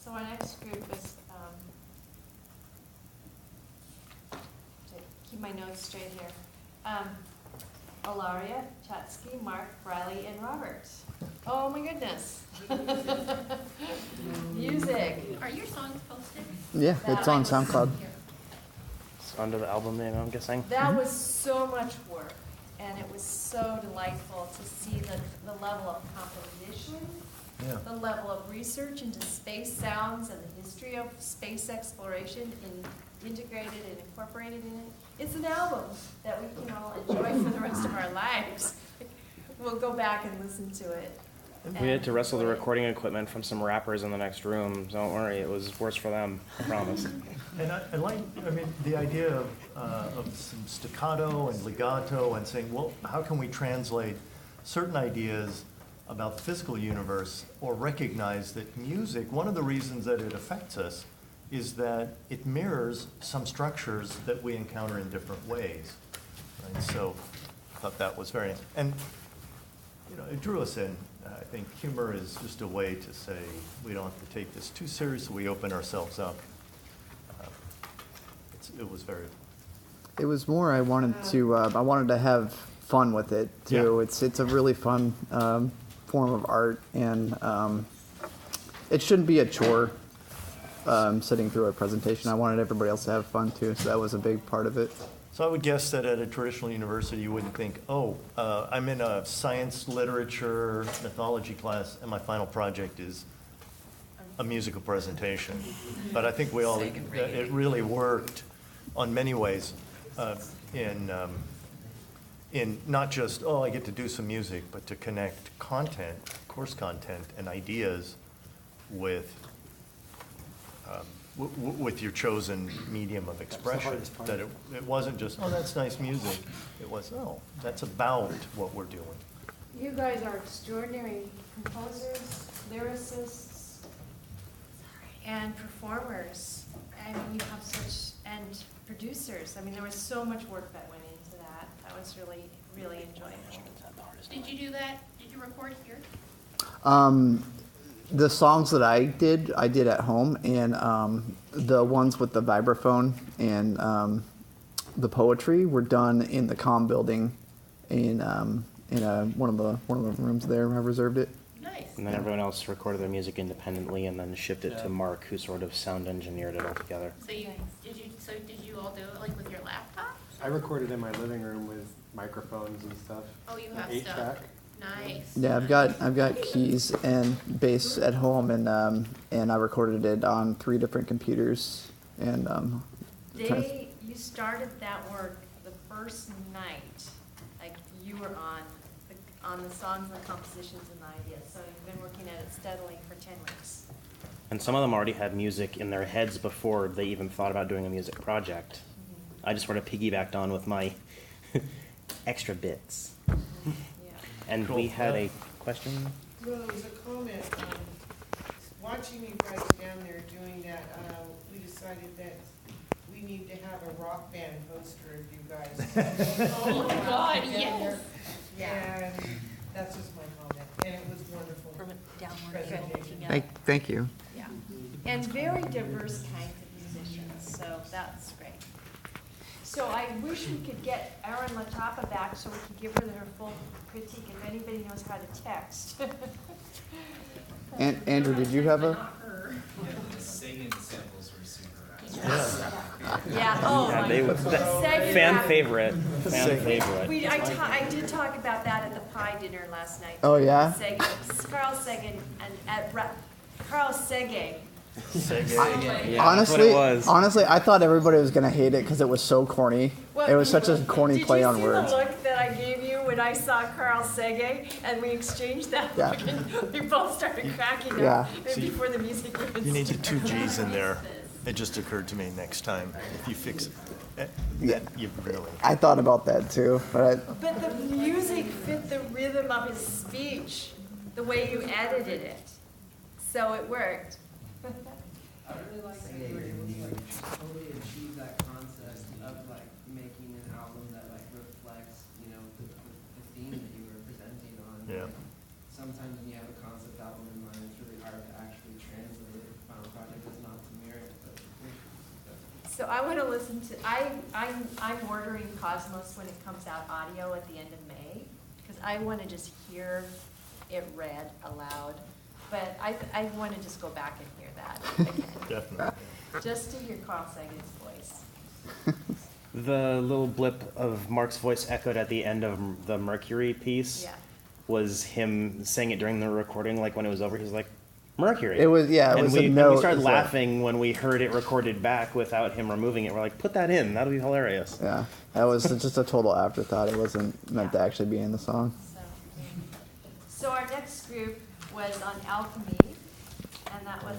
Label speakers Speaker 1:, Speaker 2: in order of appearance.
Speaker 1: So our next group is, to keep my notes straight here, Ilaria, Chatsky, Mark, Riley, and Robert. Oh my goodness. Music.
Speaker 2: Are your songs posted?
Speaker 3: Yeah, it's on SoundCloud.
Speaker 4: It's under the album name, I'm guessing.
Speaker 1: That was so much work, and it was so delightful to see the level of composition, the level of research into space sounds and the history of space exploration integrated and incorporated in it. It's an album that we can all enjoy for the rest of our lives. We'll go back and listen to it.
Speaker 4: We had to wrestle the recording equipment from some rappers in the next room. Don't worry, it was worse for them, I promise.
Speaker 5: And I mean, the idea of some staccato and legato and saying, well, how can we translate certain ideas about the physical universe or recognize that music, one of the reasons that it affects us is that it mirrors some structures that we encounter in different ways. Right? So I thought that was very nice. And you know, it drew us in. I think humor is just a way to say we don't have to take this too seriously. We open ourselves up. It was very.
Speaker 3: It was more I wanted to have fun with it too. Yeah. It's a really fun form of art, and it shouldn't be a chore sitting through a presentation. I wanted everybody else to have fun too, so that was a big part of it.
Speaker 5: So I would guess that at a traditional university, you wouldn't think, oh, I'm in a science, literature, mythology class, and my final project is a musical presentation. But I think we all, it really worked on many ways in not just, oh, I get to do some music, but to connect content, course content, and ideas with your chosen medium of expression. That it wasn't just, oh, that's nice music. It was, oh, that's about what we're doing.
Speaker 1: You guys are extraordinary composers, lyricists, and performers. I mean, you have such, and producers. I mean, there was so much work that went into that. That was really, really enjoyable.
Speaker 2: Did you do that? Did you record here?
Speaker 3: The songs that I did at home, and the ones with the vibraphone and the poetry were done in the comm building in one of the rooms there. I reserved it.
Speaker 2: Nice.
Speaker 4: And then everyone else recorded their music independently and then shipped it to Mark, who sort of sound engineered it all together.
Speaker 2: So did you all do it like with your laptop?
Speaker 6: I recorded in my living room with microphones and stuff.
Speaker 2: Oh, you have
Speaker 6: 8-track.
Speaker 2: stuff. Nice.
Speaker 3: Yeah, I've got keys and bass at home, and I recorded it on 3 different computers. And
Speaker 1: you started that work the first night, like you were on the songs and the compositions and the ideas. So you've been working at it steadily for 10 weeks.
Speaker 4: And some of them already had music in their heads before they even thought about doing a music project. Mm-hmm. I just sort of piggybacked on with my extra bits. And cool. We had a question?
Speaker 7: Well, it was a comment. Watching you guys down there doing that, we decided that we need to have a rock band poster of you guys.
Speaker 2: Oh my God, yes.
Speaker 7: And that's just my comment. And it was wonderful.
Speaker 2: From a downward
Speaker 7: presentation.
Speaker 3: Thank you.
Speaker 1: Yeah. And very diverse kinds of musicians, so that's great. So I wish we could get Erin LaTapa back so we could give her full critique if anybody knows how to text.
Speaker 3: And Andrew, did you have a?
Speaker 8: Yeah, the singing samples were super
Speaker 1: Yeah. Oh
Speaker 4: Yeah,
Speaker 1: my
Speaker 4: they
Speaker 1: God.
Speaker 4: fan favorite. Fan favorite.
Speaker 1: I did talk about that at the pie dinner last night.
Speaker 3: Oh yeah.
Speaker 1: Carl Sagan and Carl Sagan.
Speaker 4: Yeah,
Speaker 3: honestly, I thought everybody was gonna hate it because it was so corny.
Speaker 1: Well,
Speaker 3: it was such a corny play on words.
Speaker 1: Did you see the look that I gave you when I saw Carl Sagan and we exchanged that look and we both started cracking up before the music even
Speaker 5: You needed 2 G's in there. It just occurred to me next time if you fix it. You really.
Speaker 3: I thought about that too, but
Speaker 1: the music fit the rhythm of his speech, the way you edited it, so it worked.
Speaker 9: I really like that you were able to totally achieve that concept of making an album that reflects, the theme that you were presenting on.
Speaker 5: Yeah.
Speaker 9: Sometimes when you have a concept album in mind, it's really hard to actually translate a final product
Speaker 1: So I want to listen to, I'm ordering Cosmos when it comes out audio at the end of May, because I want to just hear it read aloud. But I want to just go back and hear that again.
Speaker 5: Definitely.
Speaker 1: Just to hear Carl Sagan's voice.
Speaker 4: The little blip of Mark's voice echoed at the end of the Mercury piece
Speaker 1: Yeah.
Speaker 4: was him saying it during the recording, like when it was over, he's like, Mercury.
Speaker 3: It was, yeah, it
Speaker 4: and
Speaker 3: was
Speaker 4: we,
Speaker 3: a
Speaker 4: and
Speaker 3: note.
Speaker 4: we started
Speaker 3: it's like-
Speaker 4: laughing when we heard it recorded back without him removing it. We're like, put that in, that'll be hilarious.
Speaker 3: Yeah, that was just a total afterthought. It wasn't meant to actually be in the song.
Speaker 1: So our next group was on alchemy, and that was